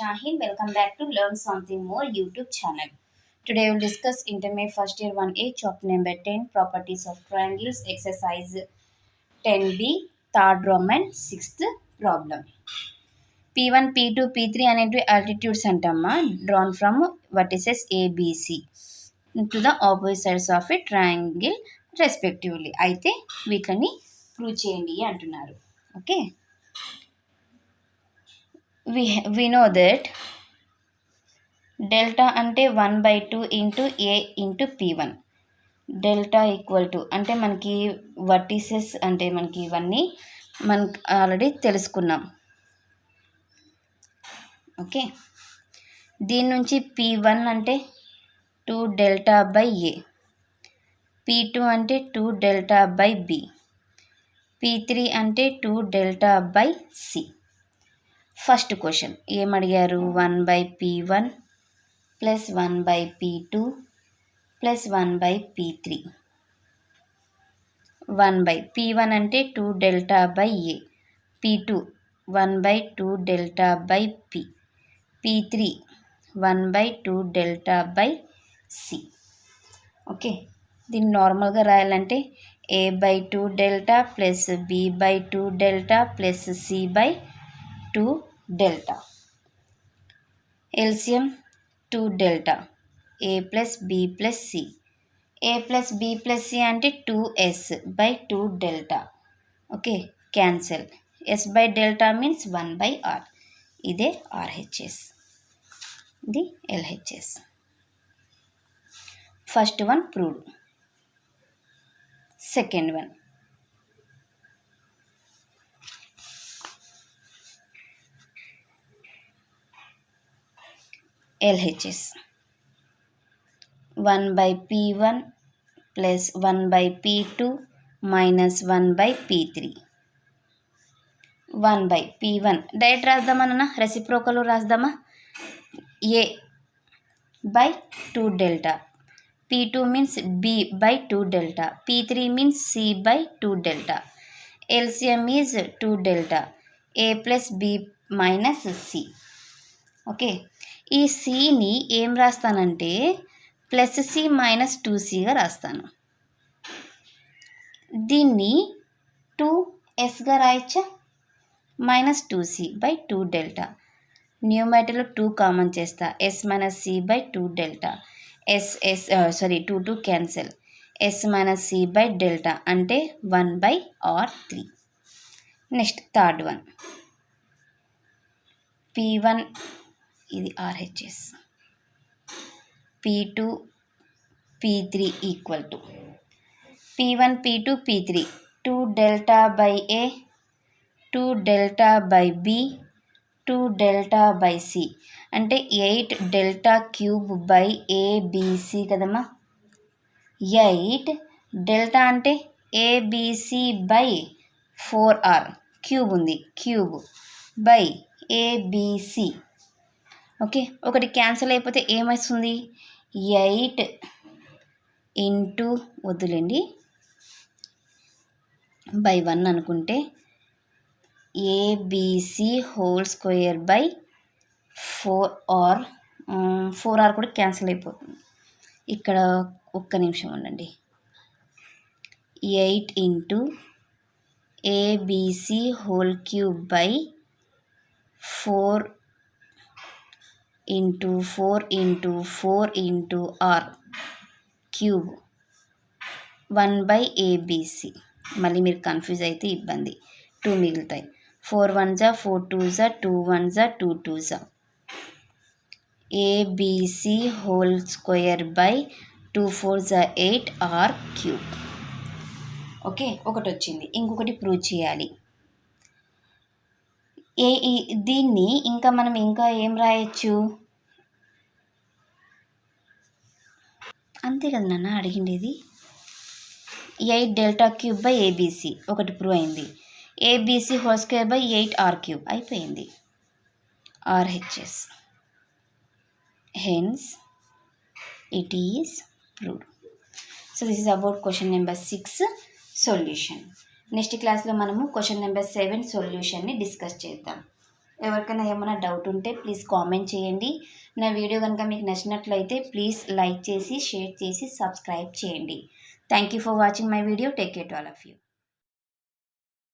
Shaheen. Welcome back to Learn Something More YouTube channel. Today we will discuss Intermediate First Year 1A chapter number 10 Properties of Triangles exercise 10B third Roman 6th problem. P1, P2, P3 అనేటివి altitudes అంటమ్మా drawn from vertices ABC to the opposite sides of a triangle respectively. అయితే వీటిని prove చేయండి అంటున్నారు. Okay, we know that delta అంటే 1/2 into A into P1. Delta equal to అంటే మనకి vertices అంటే మనకి ఇవన్నీ మనకి ఆల్రెడీ తెలుసుకున్నాం. ఓకే, దీని నుంచి P1 అంటే 2 డెల్టా బై ఏ, P2 అంటే 2 డెల్టా బై బి, P3 అంటే 2 delta by C. First question ఏమడిగారు? 1/P1 plus 1/P2 plus 1/P3. P1 అంటే 2 delta by A, P2 1/2 delta by B, P3 1/2 delta by C. Okay, దీన్ని నార్మల్గా రాయాలంటే A/2 delta plus B/2 delta plus C/2 delta. LCM 2 delta, A plus B plus C. A plus B plus C అంటే 2S/2 delta. Okay, cancel. S/ delta means 1/R. ఇదే RHS, ఇది LHS. First one proved. Second one LHS 1/P1 plus 1/P2 minus 1/P3. 1/P1 direct రాద్దామా నాన్న, reciprocal రాద్దామా? A/2 delta, P2 means B/2 delta, P3 means C/2 delta. LCM is 2 delta, A plus B minus C. Okay, ఈ సిని ఏం రాస్తానంటే plus C minus 2Cగా రాస్తాను. దీన్ని 2Sగా రాయచ్చా? Minus 2C/2 delta. న్యూమరేటర్లో 2 కామన్ చేస్తా, S minus C/2 delta. 2 cancel. S minus C/ delta అంటే 1/R3. Next third one P1, ఇది RHS, P2 P3 equal to P1 P2 P3 2 delta by A, 2 delta by B, 2 delta by C అంటే 8 delta cube by ABC కదమ్మా. 8 delta అంటే ABC/4R, cube ఉంది, cube by ABC. Okay, ఒకటి cancel అయిపోతే ఏమొస్తుంది? 8 into వద్దులేండి by 1 అనుకుంటే ABC whole square by 4R. 4R కూడా క్యాన్సిల్ అయిపోతుంది. ఇక్కడ ఒక్క నిమిషం ఉండండి. 8 into ABC whole cube by 4 into 4 into 4 into R cube 1/ABC. మళ్ళీ మీరు కన్ఫ్యూజ్ అయితే ఇబ్బంది, 2 మిగులుతాయి. 4 1 జా 4 2 జా 2 1 జా 2 2 జా. ABC హోల్ స్క్వేర్ బై 2 4 జా 8R క్యూబ్. ఓకే, ఒకటి వచ్చింది. ఇంకొకటి ప్రూవ్ చేయాలి. దీన్ని ఇంకా మనం ఇంకా ఏం రాయొచ్చు? అంతే కదా నాన్న అడిగిండేది. 8 డెల్టా క్యూబ్ బై ABC ఒకటి ప్రూవ్ అయింది. ABC whole square by 8R cube అయిపోయింది, RHS. Hence it is proved. So this is about question number 6 solution. Next క్లాస్లో మనము క్వశ్చన్ నెంబర్ 7 సొల్యూషన్ని డిస్కస్ చేద్దాం. ఎవరికైనా ఏమైనా డౌట్ ఉంటే ప్లీజ్ కామెంట్ చేయండి. నా వీడియో కనుక మీకు నచ్చినట్లయితే ప్లీజ్ లైక్ చేసి, షేర్ చేసి, సబ్స్క్రైబ్ చేయండి. Thank you for watching my video. Take care to all of you.